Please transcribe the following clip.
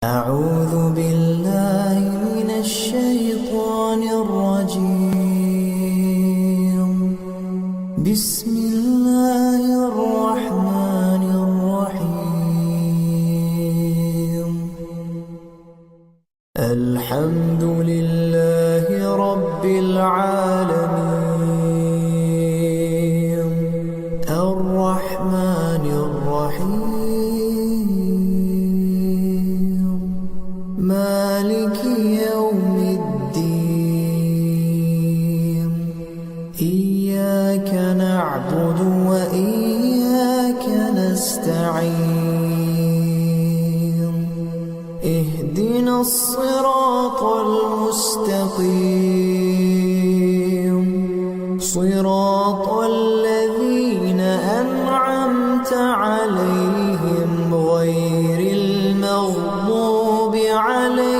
أعوذ بالله من الشيطان الرجيم. بسم الله الرحمن الرحيم. الحمد لله رب العالمين الرحمن الرحيم مالك يوم الدين. إياك نعبد وإياك نستعين. اهدنا الصراط المستقيم صراط الذين أنعمت عليهم غير المغضوب عليهم